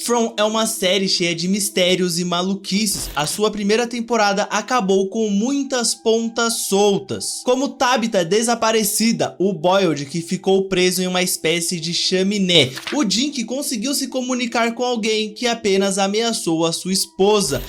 From é uma série cheia de mistérios e maluquices. A sua primeira temporada acabou com muitas pontas soltas, como Tabitha desaparecida, o Boyd que ficou preso em uma espécie de chaminé, o Jim que conseguiu se comunicar com alguém que apenas ameaçou a sua esposa,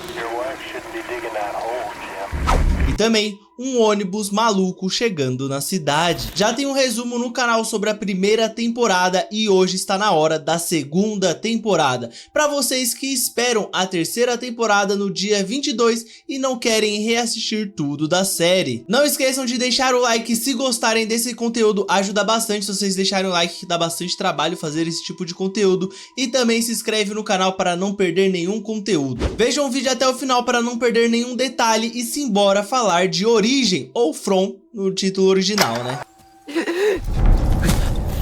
e também um ônibus maluco chegando na cidade. Já tem um resumo no canal sobre a primeira temporada e hoje está na hora da segunda temporada. Para vocês que esperam a terceira temporada no dia 22 e não querem reassistir tudo da série. Não esqueçam de deixar o like se gostarem desse conteúdo, ajuda bastante se vocês deixarem o like, que dá bastante trabalho fazer esse tipo de conteúdo. E também se inscreve no canal para não perder nenhum conteúdo. Vejam o vídeo até o final para não perder nenhum detalhe e simbora falar de Origem, ou From no título original, né?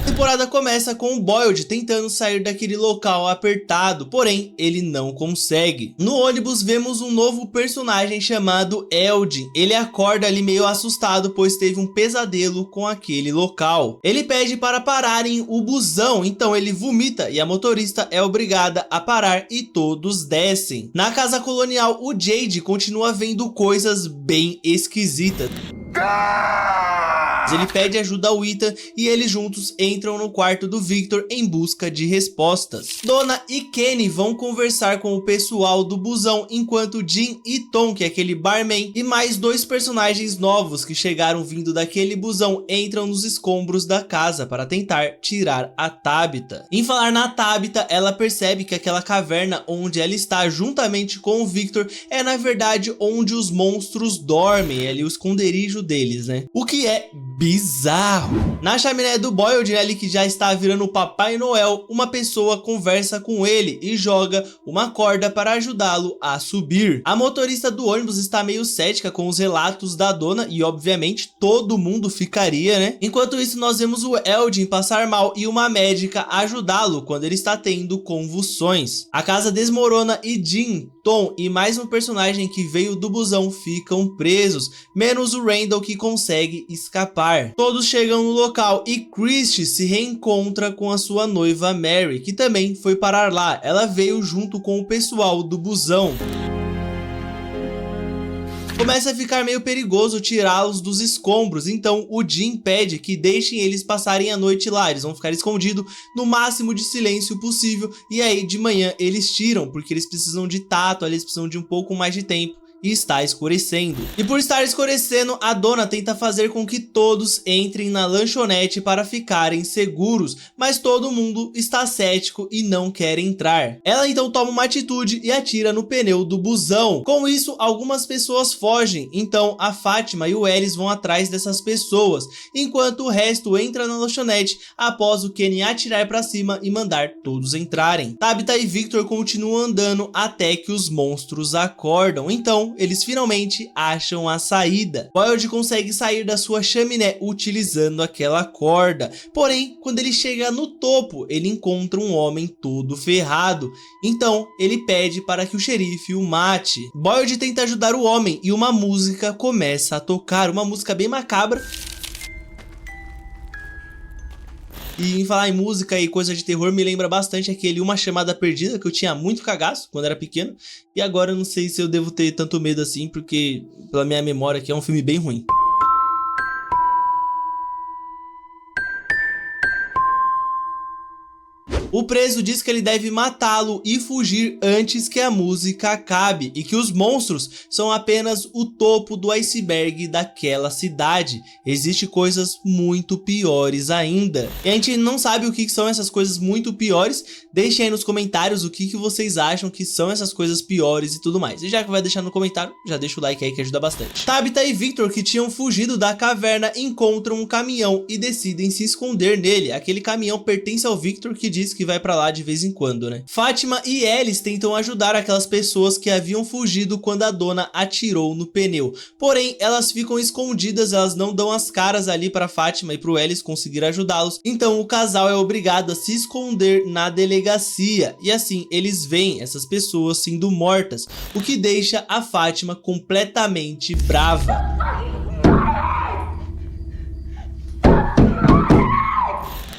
A temporada começa com o Boyd tentando sair daquele local apertado, porém ele não consegue. No ônibus vemos um novo personagem chamado Eldin. Ele acorda ali meio assustado, pois teve um pesadelo com aquele local. Ele pede para pararem o busão, então ele vomita e a motorista é obrigada a parar e todos descem. Na casa colonial, o Jade continua vendo coisas bem esquisitas. Ele pede ajuda ao Ethan e eles juntos entram no quarto do Victor em busca de respostas. Donna e Kenny vão conversar com o pessoal do busão, enquanto Jim e Tom, que é aquele barman, e mais dois personagens novos que chegaram vindo daquele busão, entram nos escombros da casa para tentar tirar a Tabitha. Em falar na Tabitha, ela percebe que aquela caverna onde ela está juntamente com o Victor é na verdade onde os monstros dormem, é ali o esconderijo deles, né? O que é bizarro. Na chaminé do Boyd, ele que já está virando o Papai Noel, uma pessoa conversa com ele e joga uma corda para ajudá-lo a subir. A motorista do ônibus está meio cética com os relatos da dona e obviamente todo mundo ficaria, né? Enquanto isso nós vemos o Eldin passar mal e uma médica ajudá-lo quando ele está tendo convulsões. A casa desmorona e Jim, Tom e mais um personagem que veio do busão ficam presos, menos o Randall que consegue escapar. Todos chegam no local e Christy se reencontra com a sua noiva Mary, que também foi parar lá. Ela veio junto com o pessoal do busão. Começa a ficar meio perigoso tirá-los dos escombros, então o Jim pede que deixem eles passarem a noite lá. Eles vão ficar escondidos no máximo de silêncio possível e aí de manhã eles tiram, porque eles precisam de tato, eles precisam de um pouco mais de tempo. E está escurecendo. E por estar escurecendo, a dona tenta fazer com que todos entrem na lanchonete para ficarem seguros, mas todo mundo está cético e não quer entrar. Ela então toma uma atitude e atira no pneu do busão. Com isso, algumas pessoas fogem, então a Fátima e o Ellis vão atrás dessas pessoas, enquanto o resto entra na lanchonete após o Kenny atirar para cima e mandar todos entrarem. Tabitha e Victor continuam andando até que os monstros acordam, então eles finalmente acham a saída. Boyd consegue sair da sua chaminé utilizando aquela corda, porém quando ele chega no topo ele encontra um homem todo ferrado, então ele pede para que o xerife o mate. Boyd tenta ajudar o homem e uma música começa a tocar, uma música bem macabra. E em falar em música e coisa de terror, me lembra bastante aquele Uma Chamada Perdida, que eu tinha muito cagaço quando era pequeno. E agora eu não sei se eu devo ter tanto medo assim, porque pela minha memória aqui é um filme bem ruim. O preso diz que ele deve matá-lo e fugir antes que a música acabe e que os monstros são apenas o topo do iceberg daquela cidade. Existem coisas muito piores ainda. E a gente não sabe o que são essas coisas muito piores. Deixem aí nos comentários o que vocês acham que são essas coisas piores e tudo mais. E já que vai deixar no comentário, já deixa o like aí que ajuda bastante. Tabitha e Victor, que tinham fugido da caverna, encontram um caminhão e decidem se esconder nele. Aquele caminhão pertence ao Victor, que diz que vai pra lá de vez em quando, né? Fátima e Ellis tentam ajudar aquelas pessoas que haviam fugido quando a dona atirou no pneu. Porém, elas ficam escondidas, elas não dão as caras ali para Fátima e pro Ellis conseguir ajudá-los. Então o casal é obrigado a se esconder na delegacia. E assim, eles veem essas pessoas sendo mortas, o que deixa a Fátima completamente brava.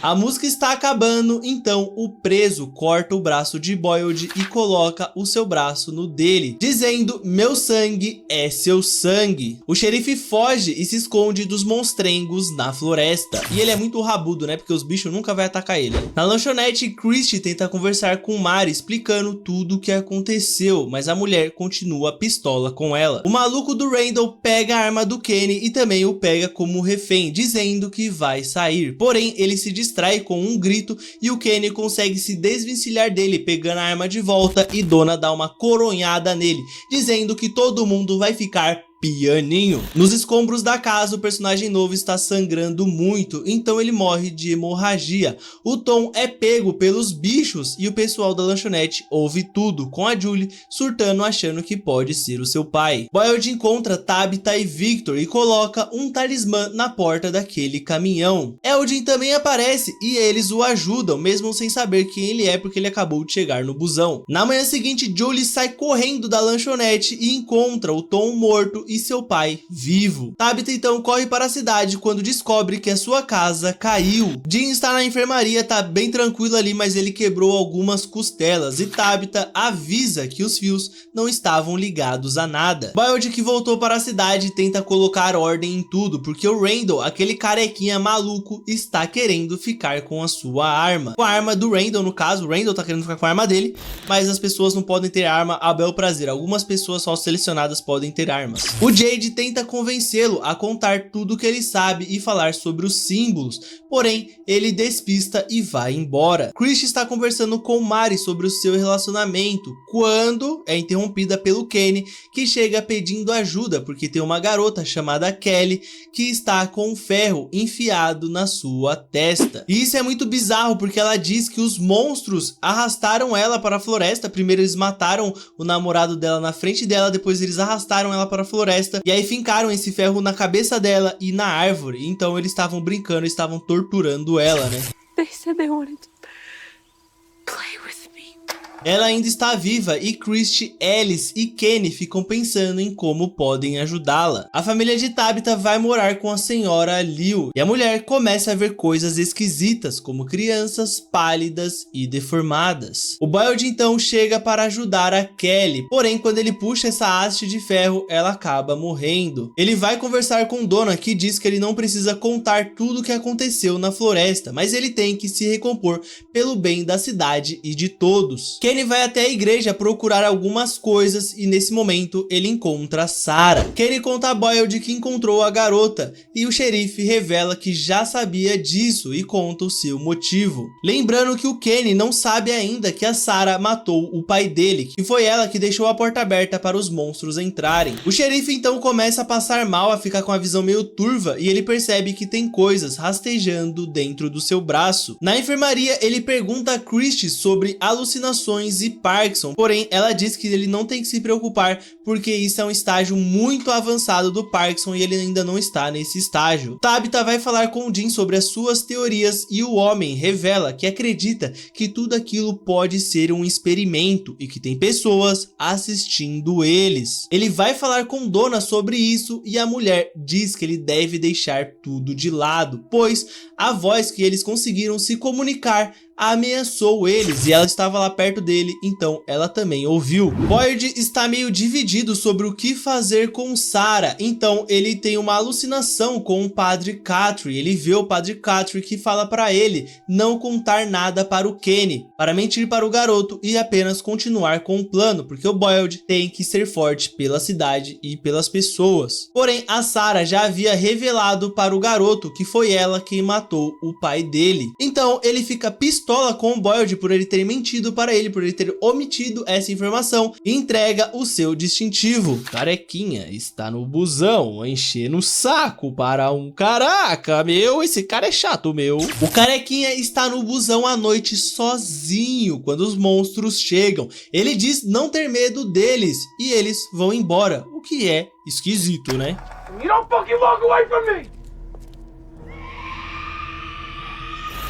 A música está acabando, então o preso corta o braço de Boyd e coloca o seu braço no dele, dizendo: meu sangue é seu sangue. O xerife foge e se esconde dos monstrengos na floresta. E ele é muito rabudo, né? Porque os bichos nunca vão atacar ele. Na lanchonete, Christie tenta conversar com Mari, explicando tudo o que aconteceu, mas a mulher continua pistola com ela. O maluco do Randall pega a arma do Kenny e também o pega como refém, dizendo que vai sair. Porém, ele se distrai com um grito e o Kenny consegue se desvencilhar dele, pegando a arma de volta, e Donna dá uma coronhada nele, dizendo que todo mundo vai ficar pianinho. Nos escombros da casa, o personagem novo está sangrando muito, então ele morre de hemorragia. O Tom é pego pelos bichos e o pessoal da lanchonete ouve tudo, com a Julie surtando, achando que pode ser o seu pai. Boyd encontra Tabitha e Victor e coloca um talismã na porta daquele caminhão. Eldin também aparece e eles o ajudam, mesmo sem saber quem ele é, porque ele acabou de chegar no busão. Na manhã seguinte, Julie sai correndo da lanchonete e encontra o Tom morto e seu pai vivo. Tabitha então corre para a cidade quando descobre que a sua casa caiu. Jim está na enfermaria, tá bem tranquilo ali, mas ele quebrou algumas costelas e Tabitha avisa que os fios não estavam ligados a nada. Boyd, que voltou para a cidade, tenta colocar ordem em tudo, porque o Randall, aquele carequinha maluco, está querendo ficar com a sua arma. Com a arma do Randall, no caso, o Randall tá querendo ficar com a arma dele, mas as pessoas não podem ter arma a bel prazer. Algumas pessoas só selecionadas podem ter armas. O Jade tenta convencê-lo a contar tudo o que ele sabe e falar sobre os símbolos, porém ele despista e vai embora. Christie está conversando com Mari sobre o seu relacionamento quando é interrompida pelo Kenny, que chega pedindo ajuda porque tem uma garota chamada Kelly que está com um ferro enfiado na sua testa. E isso é muito bizarro porque ela diz que os monstros arrastaram ela para a floresta. Primeiro eles mataram o namorado dela na frente dela, depois eles arrastaram ela para a floresta e aí fincaram esse ferro na cabeça dela e na árvore. Então eles estavam brincando, estavam torturando ela, né? They said they wanted to play with me. Ela ainda está viva e Christie, Alice e Kenny ficam pensando em como podem ajudá-la. A família de Tabitha vai morar com a senhora Liu e a mulher começa a ver coisas esquisitas, como crianças pálidas e deformadas. O Boyd então chega para ajudar a Kelly, porém quando ele puxa essa haste de ferro, ela acaba morrendo. Ele vai conversar com Donna, que diz que ele não precisa contar tudo o que aconteceu na floresta, mas ele tem que se recompor pelo bem da cidade e de todos. Kenny vai até a igreja procurar algumas coisas e nesse momento ele encontra Sarah. Kenny conta a Boyd que encontrou a garota e o xerife revela que já sabia disso e conta o seu motivo. Lembrando que o Kenny não sabe ainda que a Sarah matou o pai dele, que foi ela que deixou a porta aberta para os monstros entrarem. O xerife então começa a passar mal, a ficar com a visão meio turva e ele percebe que tem coisas rastejando dentro do seu braço. Na enfermaria ele pergunta a Christie sobre alucinações e Parkinson, porém ela diz que ele não tem que se preocupar porque isso é um estágio muito avançado do Parkinson e ele ainda não está nesse estágio. Tabitha vai falar com Jim sobre as suas teorias e o homem revela que acredita que tudo aquilo pode ser um experimento e que tem pessoas assistindo eles. Ele vai falar com Donna sobre isso e a mulher diz que ele deve deixar tudo de lado, pois a voz que eles conseguiram se comunicar ameaçou eles e ela estava lá perto dele, então ela também ouviu. Boyd está meio dividido sobre o que fazer com Sarah, então ele tem uma alucinação com o Padre Catry. Ele vê o Padre Catry que fala para ele não contar nada para o Kenny, para mentir para o garoto e apenas continuar com o plano, porque o Boyd tem que ser forte pela cidade e pelas pessoas. Porém, a Sarah já havia revelado para o garoto que foi ela quem matou o pai dele, então ele fica pistola com o Boyd por ele ter mentido para ele, por ele ter omitido essa informação e entrega o seu distintivo. Carequinha está no busão, enchendo o saco para um caraca, meu, esse cara é chato, meu. O Carequinha está no busão à noite sozinho quando os monstros chegam. Ele diz não ter medo deles e eles vão embora, o que é esquisito, né? You don't fucking walk away from me!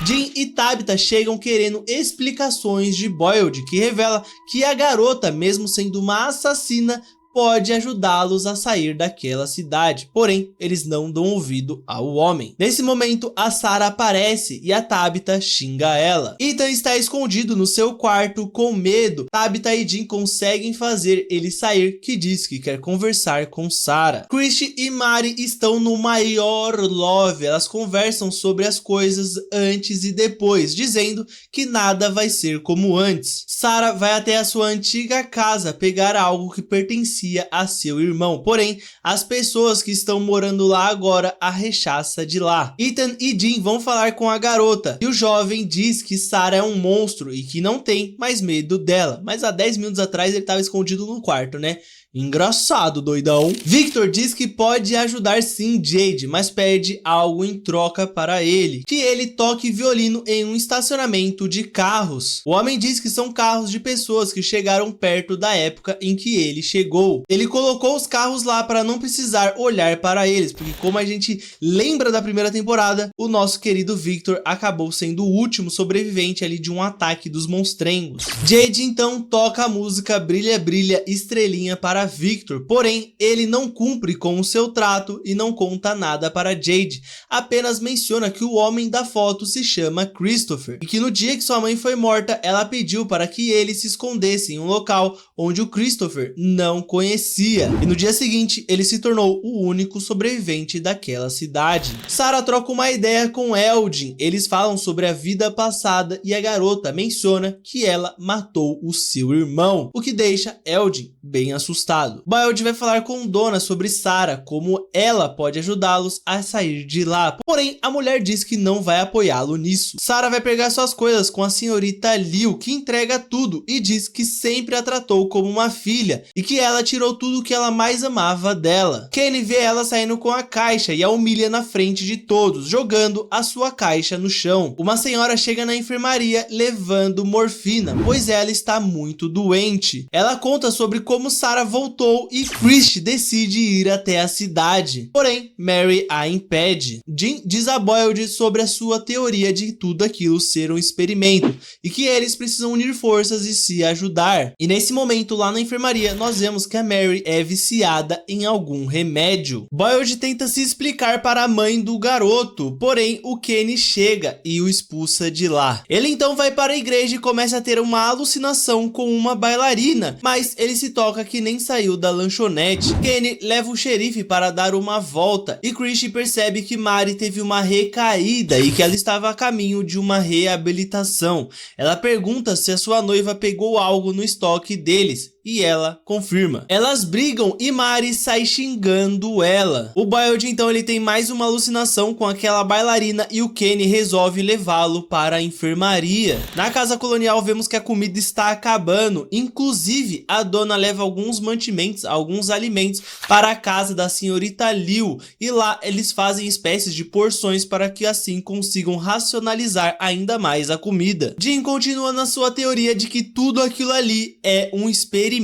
Jim e Tabitha chegam querendo explicações de Boyd, que revela que a garota, mesmo sendo uma assassina, pode ajudá-los a sair daquela cidade, porém eles não dão ouvido ao homem. Nesse momento a Sarah aparece e a Tabitha xinga ela. Ethan está escondido no seu quarto com medo. Tabitha e Jim conseguem fazer ele sair, que diz que quer conversar com Sarah. Christy e Mary estão no maior love, elas conversam sobre as coisas antes e depois, dizendo que nada vai ser como antes. Sarah vai até a sua antiga casa pegar algo que pertencia a seu irmão, porém as pessoas que estão morando lá agora a rechaça de lá. Ethan e Jim vão falar com a garota e o jovem diz que Sarah é um monstro e que não tem mais medo dela, mas há 10 minutos atrás ele estava escondido no quarto, né? Engraçado, doidão. Victor diz que pode ajudar sim Jade, mas pede algo em troca para ele, que ele toque violino em um estacionamento de carros. O homem diz que são carros de pessoas que chegaram perto da época em que ele chegou. Ele colocou os carros lá para não precisar olhar para eles, porque como a gente lembra da primeira temporada, o nosso querido Victor acabou sendo o último sobrevivente ali de um ataque dos monstrengos. Jade então toca a música Brilha Brilha Estrelinha para Victor, porém ele não cumpre com o seu trato e não conta nada para Jade, apenas menciona que o homem da foto se chama Christopher e que no dia que sua mãe foi morta ela pediu para que ele se escondesse em um local onde o Christopher não conhecia, e no dia seguinte ele se tornou o único sobrevivente daquela cidade. Sarah troca uma ideia com Eldin, eles falam sobre a vida passada e a garota menciona que ela matou o seu irmão, o que deixa Eldin bem assustado. Boyd vai falar com Donna sobre Sarah, como ela pode ajudá-los a sair de lá, porém a mulher diz que não vai apoiá-lo nisso. Sarah vai pegar suas coisas com a senhorita Liu, que entrega tudo e diz que sempre a tratou como uma filha e que ela tirou tudo que ela mais amava dela. Kenny vê ela saindo com a caixa e a humilha na frente de todos, jogando a sua caixa no chão. Uma senhora chega na enfermaria levando morfina, pois ela está muito doente. Ela conta sobre como Sarah voltou e Christy decide ir até a cidade, porém Mary a impede. Jim diz a Boyd sobre a sua teoria de tudo aquilo ser um experimento e que eles precisam unir forças e se ajudar. E nesse momento lá na enfermaria nós vemos que a Mary é viciada em algum remédio. Boyd tenta se explicar para a mãe do garoto, porém o Kenny chega e o expulsa de lá. Ele então vai para a igreja e começa a ter uma alucinação com uma bailarina, mas ele se toca que nem saiu da lanchonete. Kenny leva o xerife para dar uma volta e Christy percebe que Mary teve uma recaída e que ela estava a caminho de uma reabilitação. Ela pergunta se a sua noiva pegou algo no estoque deles e ela confirma. Elas brigam e Mary sai xingando ela. O Boyd então ele tem mais uma alucinação com aquela bailarina e o Kenny resolve levá-lo para a enfermaria. Na casa colonial vemos que a comida está acabando, inclusive a dona leva alguns mantimentos, alguns alimentos para a casa da senhorita Liu e lá eles fazem espécies de porções para que assim consigam racionalizar ainda mais a comida. Jim continua na sua teoria de que tudo aquilo ali é um experimento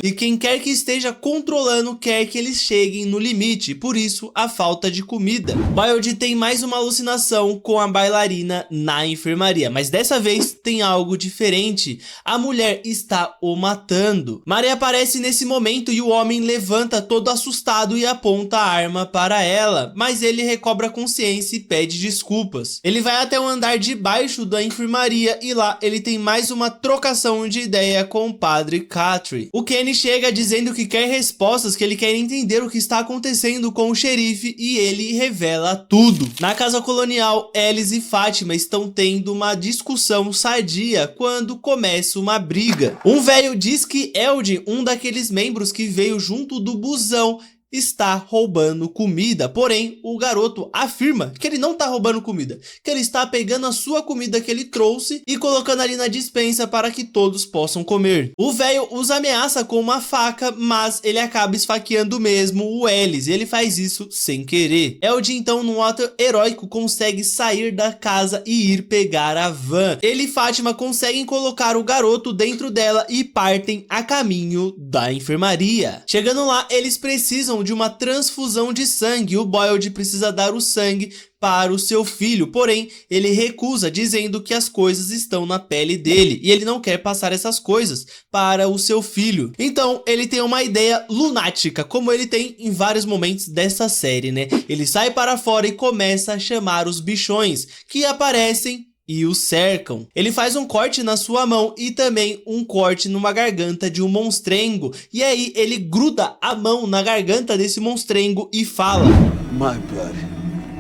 e quem quer que esteja controlando quer que eles cheguem no limite, por isso a falta de comida. Boyd tem mais uma alucinação com a bailarina na enfermaria, mas dessa vez tem algo diferente. A mulher está o matando. Mary aparece nesse momento e o homem levanta todo assustado e aponta a arma para ela, mas ele recobra a consciência e pede desculpas. Ele vai até o andar de baixo da enfermaria e lá ele tem mais uma trocação de ideia com o padre Catherine. O Kenny chega dizendo que quer respostas, que ele quer entender o que está acontecendo com o xerife e ele revela tudo. Na casa colonial, Alice e Fátima estão tendo uma discussão sadia quando começa uma briga. Um velho diz que Eldin, um daqueles membros que veio junto do busão, está roubando comida, porém o garoto afirma que ele não está roubando comida, que ele está pegando a sua comida que ele trouxe e colocando ali na despensa para que todos possam comer. O velho os ameaça com uma faca, mas ele acaba esfaqueando mesmo o Ellis, e ele faz isso sem querer. Eldin então num ato heróico consegue sair da casa e ir pegar a van. Ele e Fátima conseguem colocar o garoto dentro dela e partem a caminho da enfermaria. Chegando lá, eles precisam de uma transfusão de sangue. O Boyd precisa dar o sangue para o seu filho, porém ele recusa, dizendo que as coisas estão na pele dele e ele não quer passar essas coisas para o seu filho. Então ele tem uma ideia lunática, como ele tem em vários momentos dessa série, né? Ele sai para fora e começa a chamar os bichões que aparecem e o cercam. Ele faz um corte na sua mão e também um corte numa garganta de um monstrengo, e aí ele gruda a mão na garganta desse monstrengo e fala: My blood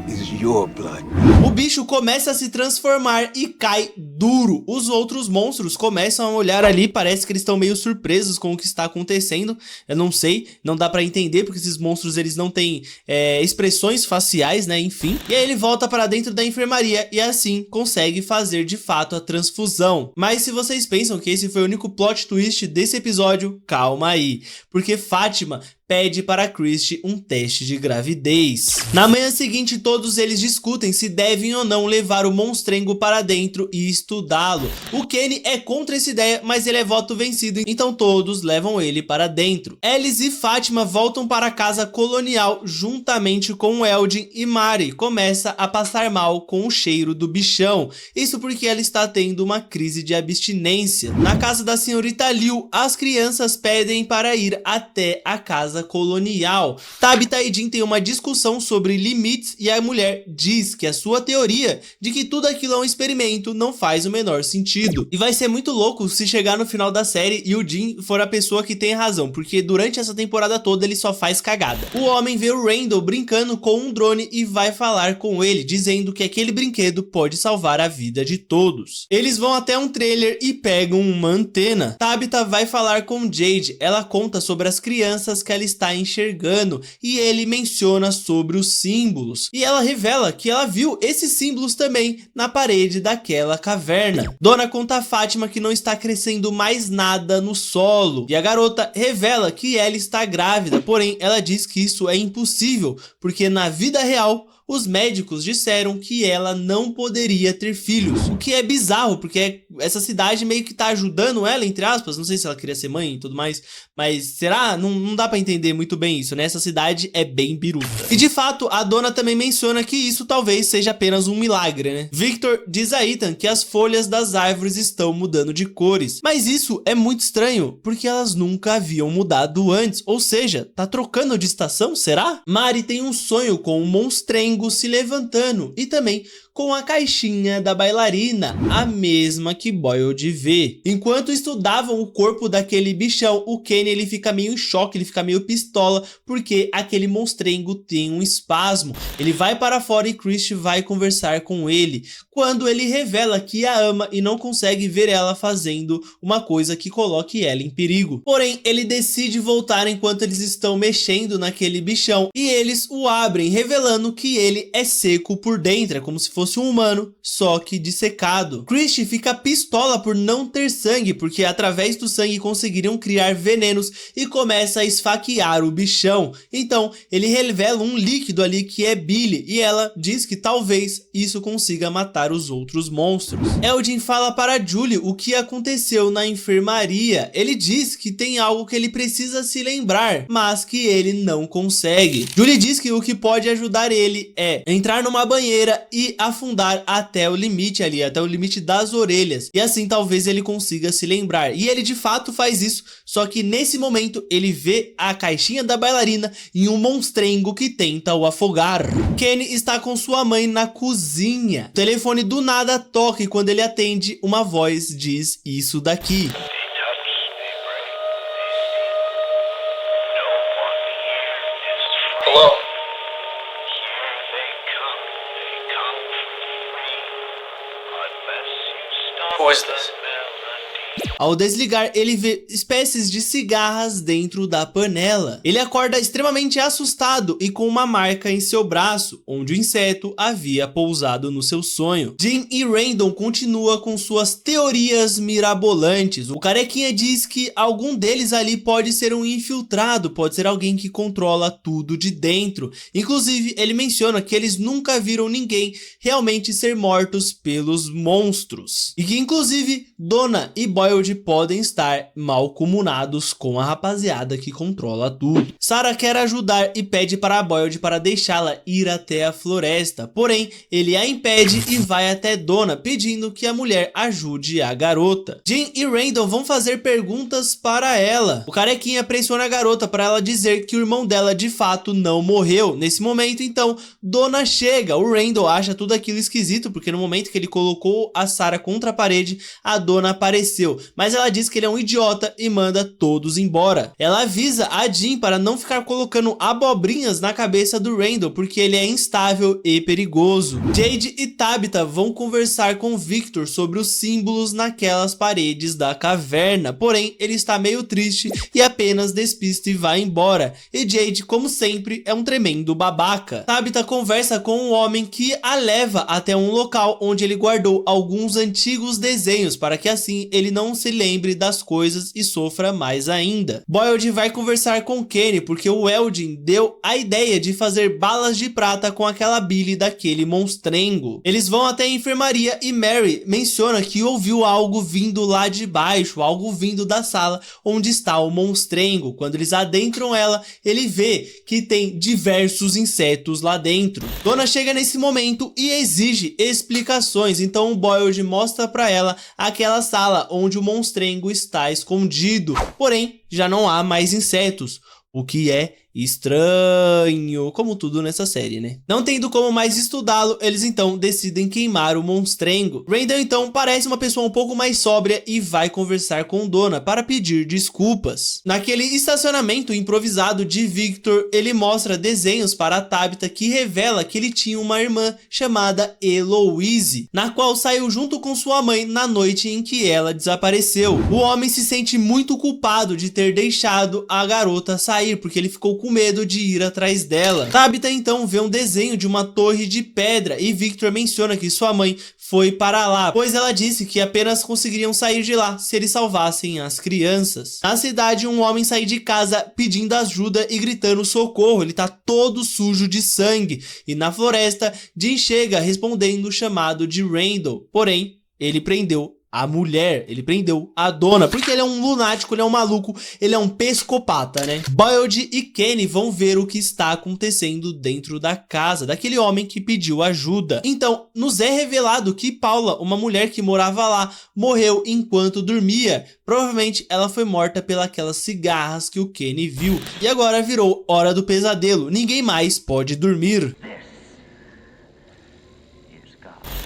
is your blood. O bicho começa a se transformar e cai duro. Os outros monstros começam a olhar ali, parece que eles estão meio surpresos com o que está acontecendo. Eu não sei, não dá pra entender, porque esses monstros eles não têm expressões faciais, né, enfim. E aí ele volta para dentro da enfermaria e assim consegue fazer de fato a transfusão. Mas se vocês pensam que esse foi o único plot twist desse episódio, calma aí, porque Fátima pede para Christie um teste de gravidez. Na manhã seguinte, todos eles discutem se devem ou não levar o monstrengo para dentro e estudá-lo. O Kenny é contra essa ideia, mas ele é voto vencido, então todos levam ele para dentro. Alice e Fátima voltam para a casa colonial juntamente com Eldin, e Mari começa a passar mal com o cheiro do bichão. Isso porque ela está tendo uma crise de abstinência. Na casa da senhorita Liu, as crianças pedem para ir até a casa colonial. Tabitha e Jin têm uma discussão sobre limites e a mulher diz que a sua teoria de que tudo aquilo é um experimento não faz o menor sentido. E vai ser muito louco se chegar no final da série e o Jin for a pessoa que tem razão, porque durante essa temporada toda ele só faz cagada. O homem vê o Randall brincando com um drone e vai falar com ele, dizendo que aquele brinquedo pode salvar a vida de todos. Eles vão até um trailer e pegam uma antena. Tabitha vai falar com Jade, ela conta sobre as crianças que ela está enxergando e ele menciona sobre os símbolos. E ela revela que ela viu esses símbolos também na parede daquela caverna. Donna conta a Fátima que não está crescendo mais nada no solo. E a garota revela que ela está grávida, porém ela diz que isso é impossível, porque na vida real os médicos disseram que ela não poderia ter filhos. O que é bizarro, porque essa cidade meio que tá ajudando ela, entre aspas. Não sei se ela queria ser mãe e tudo mais, mas será? Não dá pra entender muito bem isso, né? Essa cidade é bem biruta. E de fato, a dona também menciona que isso talvez seja apenas um milagre, né? Victor diz a Ethan que as folhas das árvores estão mudando de cores. Mas isso é muito estranho, porque elas nunca haviam mudado antes. Ou seja, tá trocando de estação, será? Mari tem um sonho com um monstrengo se levantando e também com a caixinha da bailarina, a mesma que Boyd vê. Enquanto estudavam o corpo daquele bichão, o Kenny ele fica meio em choque, ele fica meio pistola, porque aquele monstrengo tem um espasmo. Ele vai para fora e Christie vai conversar com ele, quando ele revela que a ama e não consegue ver ela fazendo uma coisa que coloque ela em perigo. Porém, ele decide voltar enquanto eles estão mexendo naquele bichão e eles o abrem, revelando que ele é seco por dentro, é como se fosse um humano, só que dissecado. Christie fica pistola por não ter sangue, porque através do sangue conseguiriam criar venenos e começa a esfaquear o bichão. Então ele revela um líquido ali que é bile e ela diz que talvez isso consiga matar os outros monstros. Eldin fala para Julie o que aconteceu na enfermaria. Ele diz que tem algo que ele precisa se lembrar, mas que ele não consegue. Julie diz que o que pode ajudar ele é entrar numa banheira e afundar até o limite ali, até o limite das orelhas, e assim talvez ele consiga se lembrar. E ele de fato faz isso, só que nesse momento ele vê a caixinha da bailarina e um monstrengo que tenta o afogar. Kenny está com sua mãe na cozinha. O telefone do nada toca e quando ele atende, uma voz diz isso daqui. Hello? Who is this? Ao desligar, ele vê espécies de cigarras dentro da panela. Ele acorda extremamente assustado e com uma marca em seu braço, onde o inseto havia pousado no seu sonho. Jim e Randall continuam com suas teorias mirabolantes. O carequinha diz que algum deles ali pode ser um infiltrado, pode ser alguém que controla tudo de dentro. Inclusive, ele menciona que eles nunca viram ninguém realmente ser mortos pelos monstros. E que, inclusive, Donna e Boyd podem estar mal comunados com a rapaziada que controla tudo. Sarah quer ajudar e pede para Boyd para deixá-la ir até a floresta, porém ele a impede e vai até Donna pedindo que a mulher ajude a garota. Jean e Randall vão fazer perguntas para ela. O carequinha pressiona a garota para ela dizer que o irmão dela de fato não morreu. Nesse momento então Donna chega. O Randall acha tudo aquilo esquisito porque no momento que ele colocou a Sarah contra a parede, a Donna apareceu, mas ela diz que ele é um idiota e manda todos embora. Ela avisa a Jean para não ficar colocando abobrinhas na cabeça do Randall porque ele é instável e perigoso. Jade e Tabitha vão conversar com Victor sobre os símbolos naquelas paredes da caverna, porém ele está meio triste e apenas despista e vai embora. E Jade, como sempre, é um tremendo babaca. Tabitha conversa com um homem que a leva até um local onde ele guardou alguns antigos desenhos para que assim ele não se lembre das coisas e sofra mais ainda. Boyd vai conversar com Kenny porque o Eldin deu a ideia de fazer balas de prata com aquela bile daquele monstrengo. Eles vão até a enfermaria e Mary menciona que ouviu algo vindo lá de baixo, algo vindo da sala onde está o monstrengo. Quando eles adentram ela, ele vê que tem diversos insetos lá dentro. Donna chega nesse momento e exige explicações, então o Boyd mostra pra ela aquela sala onde o monstrengo está escondido, porém já não há mais insetos, o que é estranho, como tudo nessa série, né? Não tendo como mais estudá-lo, eles então decidem queimar o monstrengo. Randall então parece uma pessoa um pouco mais sóbria e vai conversar com Donna para pedir desculpas. Naquele estacionamento improvisado de Victor, ele mostra desenhos para a Tabitha que revela que ele tinha uma irmã chamada Eloise, na qual saiu junto com sua mãe na noite em que ela desapareceu. O homem se sente muito culpado de ter deixado a garota sair, porque ele ficou com medo de ir atrás dela. Tabitha então vê um desenho de uma torre de pedra e Victor menciona que sua mãe foi para lá, pois ela disse que apenas conseguiriam sair de lá se eles salvassem as crianças. Na cidade, um homem sai de casa pedindo ajuda e gritando socorro, ele tá todo sujo de sangue, e na floresta, Jean chega respondendo o chamado de Randall, porém, ele prendeu a mulher, ele prendeu a Donna, porque ele é um lunático, ele é um maluco, ele é um psicopata, né? Boyd e Kenny vão ver o que está acontecendo dentro da casa daquele homem que pediu ajuda. Então, nos é revelado que Paula, uma mulher que morava lá, morreu enquanto dormia. Provavelmente ela foi morta pelas cigarras que o Kenny viu. E agora virou hora do pesadelo, ninguém mais pode dormir.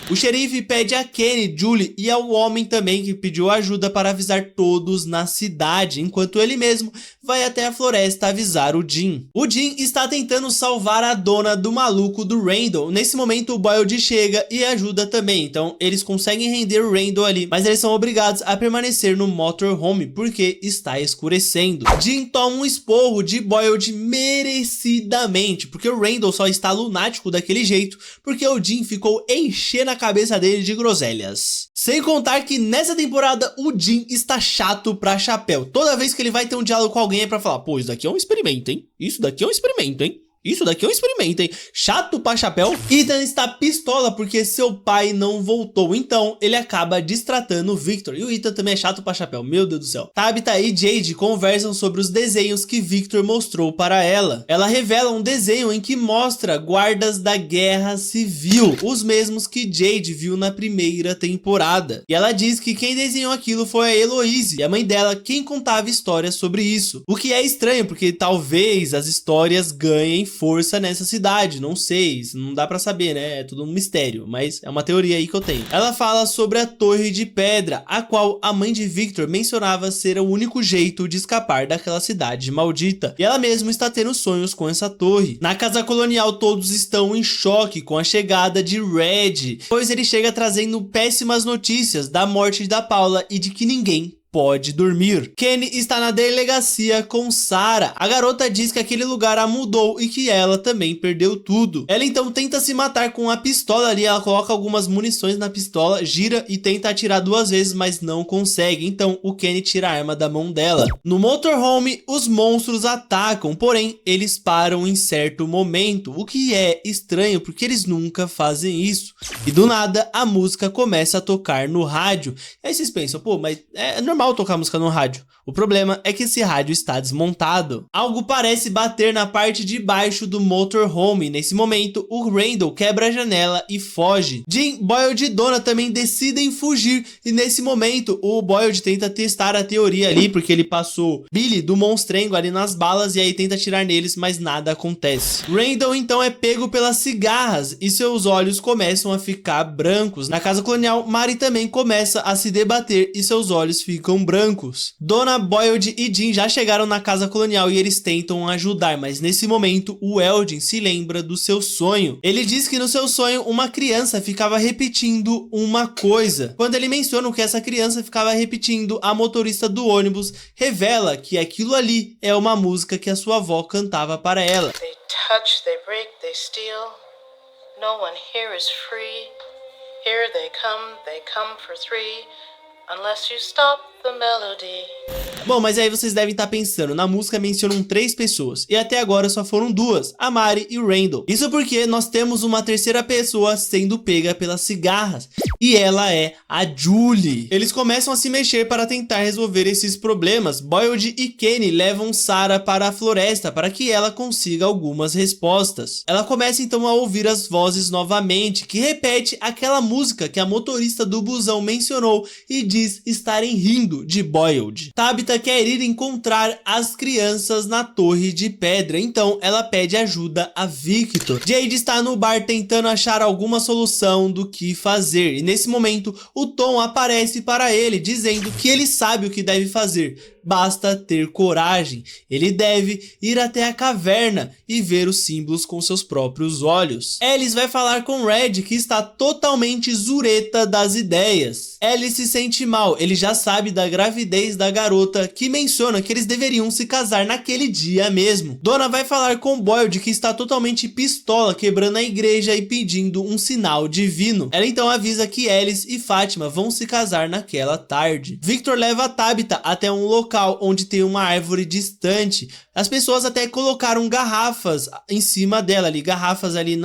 O xerife pede a Kenny, Julie e ao homem também que pediu ajuda para avisar todos na cidade, enquanto ele mesmo vai até a floresta avisar o Jean. O Jean está tentando salvar a Donna do maluco do Randall. Nesse momento o Boyd chega e ajuda também, então eles conseguem render o Randall ali, mas eles são obrigados a permanecer no motorhome porque está escurecendo. Jean toma um esporro de Boyd merecidamente, porque o Randall só está lunático daquele jeito, porque o Jean ficou enchendo a cabeça dele de groselhas. Sem contar que nessa temporada o Jean está chato pra chapéu. Toda vez que ele vai ter um diálogo com alguém é pra falar: pô, isso daqui é um experimento, hein? Isso daqui é um experimento, hein? Isso daqui é um experimento, hein? Chato pra chapéu. Ethan está pistola porque seu pai não voltou. Então, ele acaba destratando o Victor. E o Ethan também é chato pra chapéu. Meu Deus do céu. Tabitha e Jade conversam sobre os desenhos que Victor mostrou para ela. Ela revela um desenho em que mostra guardas da Guerra Civil. Os mesmos que Jade viu na primeira temporada. E ela diz que quem desenhou aquilo foi a Eloise. E a mãe dela quem contava histórias sobre isso. O que é estranho, porque talvez as histórias ganhem força nessa cidade, não sei, isso não dá pra saber, né, é tudo um mistério, mas é uma teoria aí que eu tenho. Ela fala sobre a Torre de Pedra, a qual a mãe de Victor mencionava ser o único jeito de escapar daquela cidade maldita, e ela mesma está tendo sonhos com essa torre. Na casa colonial todos estão em choque com a chegada de Red, pois ele chega trazendo péssimas notícias da morte da Paula e de que ninguém pode dormir. Kenny está na delegacia com Sarah. A garota diz que aquele lugar a mudou e que ela também perdeu tudo. Ela então tenta se matar com a pistola ali, ela coloca algumas munições na pistola, gira e tenta atirar 2 vezes, mas não consegue. Então o Kenny tira a arma da mão dela. No motorhome, os monstros atacam, porém eles param em certo momento, o que é estranho porque eles nunca fazem isso. E do nada a música começa a tocar no rádio. E aí vocês pensam, pô, mas é normal tocar música no rádio. O problema é que esse rádio está desmontado. Algo parece bater na parte de baixo do motorhome. Nesse momento, o Randall quebra a janela e foge. Jim, Boyd e Donna também decidem fugir. E nesse momento, o Boyd tenta testar a teoria ali, porque ele passou Billy do monstrengo ali nas balas e aí tenta atirar neles, mas nada acontece. Randall então é pego pelas cigarras e seus olhos começam a ficar brancos. Na casa colonial, Mari também começa a se debater e seus olhos ficam brancos. Donna, Boyd e Jim já chegaram na casa colonial e eles tentam ajudar, mas nesse momento o Eldin se lembra do seu sonho. Ele diz que no seu sonho uma criança ficava repetindo uma coisa. Quando ele menciona o que essa criança ficava repetindo, a motorista do ônibus revela que aquilo ali é uma música que a sua avó cantava para ela. They touch, they break, they steal. No one here is free. Here they come for 3. Unless you stop the melody. Bom, mas aí vocês devem estar pensando, na música mencionam 3 pessoas, e até agora só foram 2, a Mari e o Randall. Isso porque nós temos uma terceira pessoa sendo pega pelas cigarras, e ela é a Julie. Eles começam a se mexer para tentar resolver esses problemas. Boyd e Kenny levam Sarah para a floresta para que ela consiga algumas respostas. Ela começa então a ouvir as vozes novamente, que repete aquela música que a motorista do busão mencionou e diz estarem rindo de Boyd. Tabitha quer ir encontrar as crianças na torre de pedra, então ela pede ajuda a Victor. Jade está no bar tentando achar alguma solução do que fazer, e nesse momento o Tom aparece para ele dizendo que ele sabe o que deve fazer. Basta ter coragem. Ele deve ir até a caverna e ver os símbolos com seus próprios olhos. Alice vai falar com Red, que está totalmente zureta das ideias. Alice se sente mal, ele já sabe da gravidez da garota, que menciona que eles deveriam se casar naquele dia mesmo. Donna vai falar com Boyd, que está totalmente pistola, quebrando a igreja e pedindo um sinal divino. Ela então avisa que Alice e Fátima vão se casar naquela tarde. Victor leva a Tabitha até um local onde tem uma árvore distante. As pessoas até colocaram garrafas em cima dela ali, garrafas ali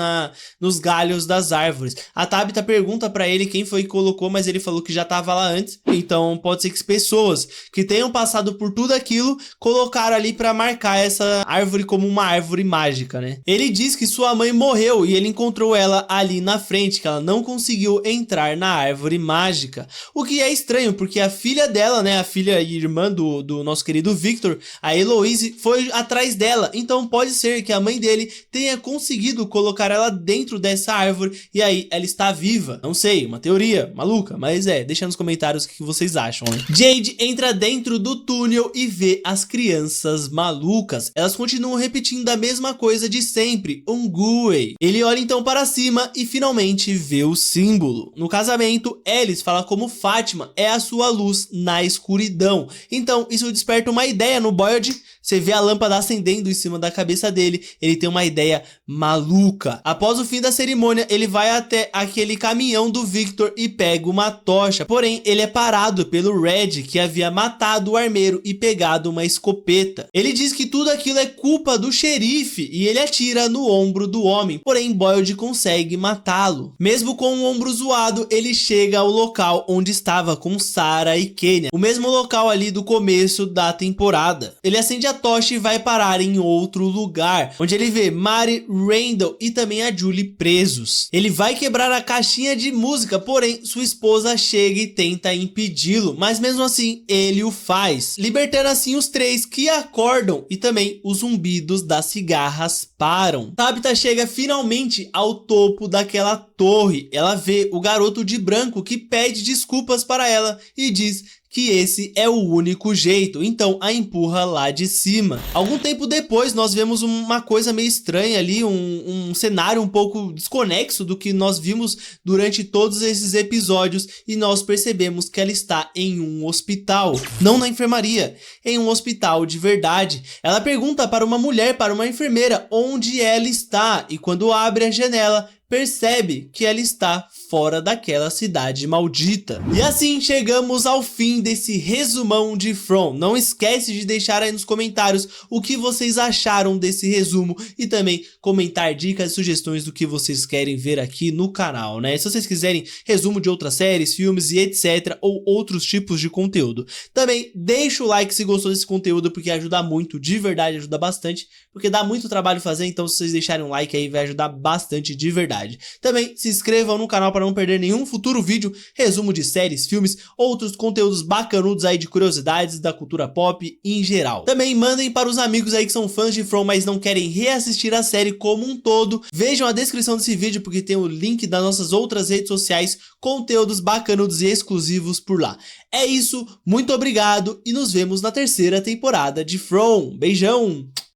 nos galhos das árvores. A Tabitha pergunta pra ele quem foi que colocou, mas ele falou que já tava lá antes. Então pode ser que as pessoas que tenham passado por tudo aquilo colocaram ali pra marcar essa árvore como uma árvore mágica, né? Ele diz que sua mãe morreu e ele encontrou ela ali na frente, que ela não conseguiu entrar na árvore mágica. O que é estranho, porque a filha dela, né, a filha e irmã do nosso querido Victor, a Eloise, foi atrás dela. Então pode ser que a mãe dele tenha conseguido colocar ela dentro dessa árvore e aí ela está viva. Não sei, uma teoria maluca, mas deixa nos comentários o que vocês acham, né? Jade entra dentro do túnel e vê as crianças malucas. Elas continuam repetindo a mesma coisa de sempre, Unguei. Ele olha então para cima e finalmente vê o símbolo. No casamento, Alice fala como Fátima é a sua luz na escuridão. Então isso desperta uma ideia no Boyd. Você vê a lâmpada acendendo em cima da cabeça dele, ele tem uma ideia maluca. Após o fim da cerimônia, ele vai até aquele caminhão do Victor e pega uma tocha. Porém, ele é parado pelo Red, que havia matado o armeiro e pegado uma escopeta. Ele diz que tudo aquilo é culpa do xerife e ele atira no ombro do homem. Porém, Boyd consegue matá-lo. Mesmo com o ombro zoado, ele chega ao local onde estava com Sarah e Kenya, o mesmo local ali do começo da temporada. Ele acende a tocha e vai parar em outro lugar, onde ele vê Mari, Randall e também a Julie presos. Ele vai quebrar a caixinha de música, porém sua esposa chega e tenta impedi-lo, mas mesmo assim ele o faz, libertando assim os 3 que acordam e também os zumbidos das cigarras param. Tabitha chega finalmente ao topo daquela torre. Ela vê o garoto de branco que pede desculpas para ela e diz que esse é o único jeito, então a empurra lá de cima. Algum tempo depois nós vemos uma coisa meio estranha ali, um cenário um pouco desconexo do que nós vimos durante todos esses episódios e nós percebemos que ela está em um hospital, não na enfermaria, em um hospital de verdade. Ela pergunta para uma mulher, para uma enfermeira, onde ela está e quando abre a janela, percebe que ela está fora daquela cidade maldita. E assim chegamos ao fim desse resumão de From. Não esquece de deixar aí nos comentários o que vocês acharam desse resumo e também comentar dicas e sugestões do que vocês querem ver aqui no canal, né? Se vocês quiserem resumo de outras séries, filmes e etc, ou outros tipos de conteúdo. Também deixa o like se gostou desse conteúdo, porque ajuda muito, de verdade ajuda bastante, porque dá muito trabalho fazer, então se vocês deixarem um like aí vai ajudar bastante de verdade. Também se inscrevam no canal para não perder nenhum futuro vídeo, resumo de séries, filmes, outros conteúdos bacanudos aí de curiosidades da cultura pop em geral. Também mandem para os amigos aí que são fãs de From, mas não querem reassistir a série como um todo. Vejam a descrição desse vídeo porque tem o link das nossas outras redes sociais, conteúdos bacanudos e exclusivos por lá. É isso, muito obrigado e nos vemos na terceira temporada de From. Beijão!